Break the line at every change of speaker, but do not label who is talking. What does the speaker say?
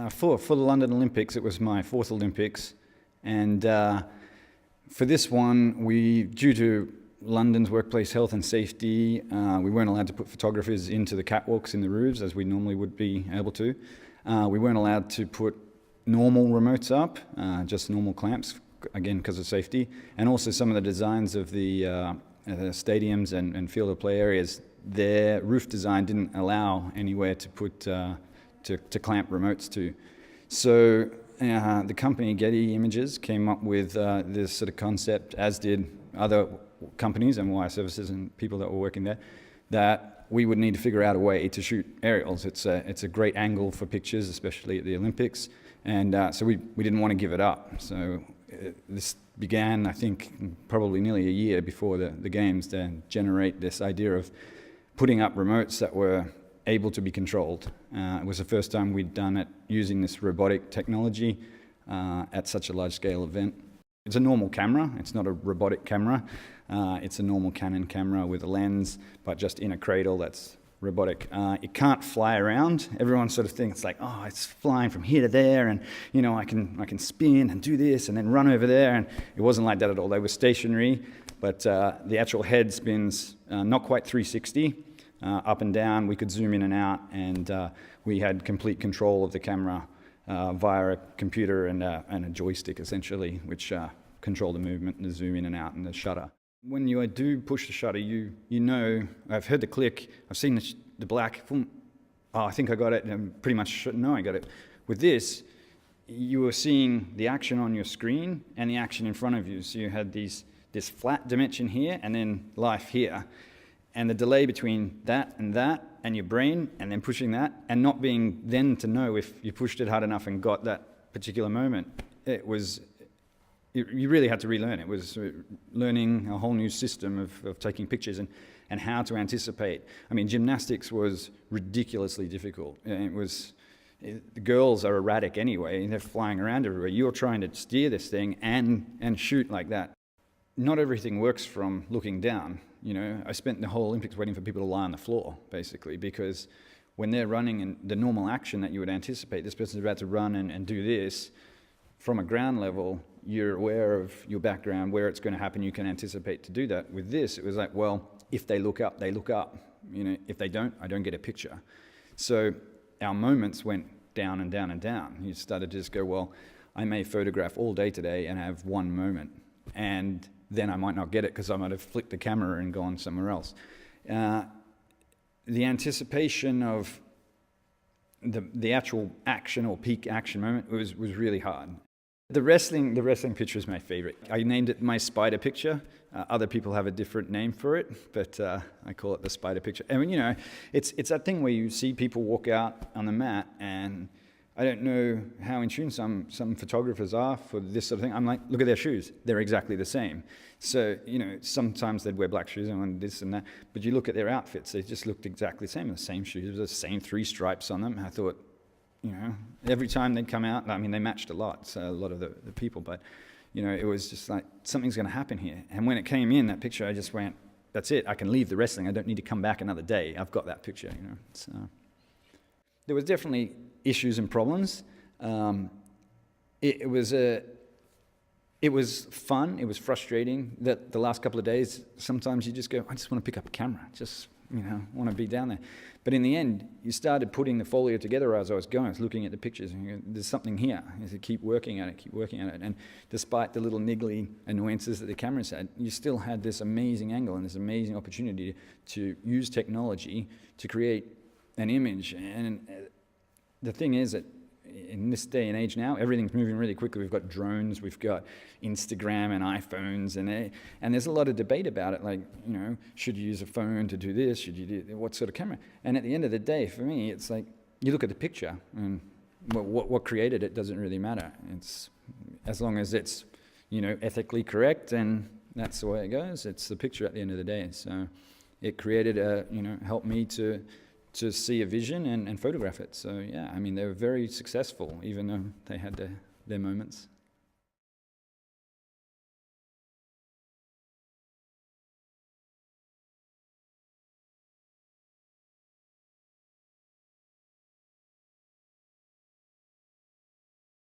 For the London Olympics, it was my fourth Olympics, and for this one, due to London's workplace health and safety, we weren't allowed to put photographers into the catwalks in the roofs as we normally would be able to. We weren't allowed to put normal remotes up, just normal clamps, again because of safety, and also some of the designs of the stadiums and field of play areas, their roof design didn't allow anywhere to put to clamp remotes to. So the company Getty Images came up with this sort of concept, as did other companies and wire services and people that were working there, that we would need to figure out a way to shoot aerials. It's a great angle for pictures, especially at the Olympics, and so we didn't want to give it up. So this began, I think, probably nearly a year before the games to generate this idea of putting up remotes that were able to be controlled. It was the first time we'd done it using this robotic technology at such a large-scale event. It's a normal camera. It's not a robotic camera. It's a normal Canon camera with a lens, but just in a cradle that's robotic. It can't fly around. Everyone sort of thinks like, oh, it's flying from here to there, and you know, I can spin and do this and then run over there. And it wasn't like that at all. They were stationary, but the actual head spins not quite 360, up and down. We could zoom in and out, and we had complete control of the camera via a computer and a joystick, essentially, which control the movement and the zoom in and out and the shutter. When you do push the shutter, you know, I've heard the click, I've seen the black, oh, I think I got it, and pretty much know I got it. With this, you were seeing the action on your screen and the action in front of you. So you had this flat dimension here and then life here. And the delay between that and your brain, and then pushing that, and not being then to know if you pushed it hard enough and got that particular moment, you really had to relearn. It was learning a whole new system of taking pictures and how to anticipate. I mean, gymnastics was ridiculously difficult. The girls are erratic anyway, they're flying around everywhere. You're trying to steer this thing and shoot like that. Not everything works from looking down. You know, I spent the whole Olympics waiting for people to lie on the floor, basically, because when they're running and the normal action that you would anticipate, this person's about to run and do this, from a ground level, you're aware of your background, where it's going to happen, you can anticipate to do that. With this, it was like, well, if they look up, they look up. You know, if they don't, I don't get a picture. So our moments went down and down and down. You started to just go, well, I may photograph all day today and have one moment, and then I might not get it because I might have flicked the camera and gone somewhere else. The anticipation of the actual action or peak action moment was really hard. The wrestling picture is my favorite. I named it my spider picture. Other people have a different name for it, but I call it the spider picture. I mean, you know, it's that thing where you see people walk out on the mat, and I don't know how in tune some photographers are for this sort of thing. I'm like, look at their shoes. They're exactly the same. So, you know, sometimes they'd wear black shoes and this and that, but you look at their outfits, they just looked exactly the same. The same shoes, the same 3 stripes on them. I thought, you know, every time they'd come out, I mean, they matched a lot, so a lot of the people, but, you know, it was just like, something's going to happen here. And when it came in, that picture, I just went, that's it. I can leave the wrestling. I don't need to come back another day. I've got that picture, you know. So there was definitely issues and problems. It was fun. It was frustrating that the last couple of days, sometimes you just go, I just want to pick up a camera. Just, you know, want to be down there. But in the end, you started putting the folio together as I was going. I was looking at the pictures and you go, there's something here. You said, keep working at it. And despite the little niggly annoyances that the cameras had, you still had this amazing angle and this amazing opportunity to use technology to create an image. And the thing is that in this day and age now, everything's moving really quickly. We've got drones, we've got Instagram and iPhones, and there's a lot of debate about it. Like, you know, should you use a phone to do this? Should you do what sort of camera? And at the end of the day, for me, it's like you look at the picture, and what created it doesn't really matter. It's as long as it's, you know, ethically correct, and that's the way it goes. It's the picture at the end of the day. So it created helped me to see a vision and photograph it. So yeah, I mean, they were very successful, even though they had their moments.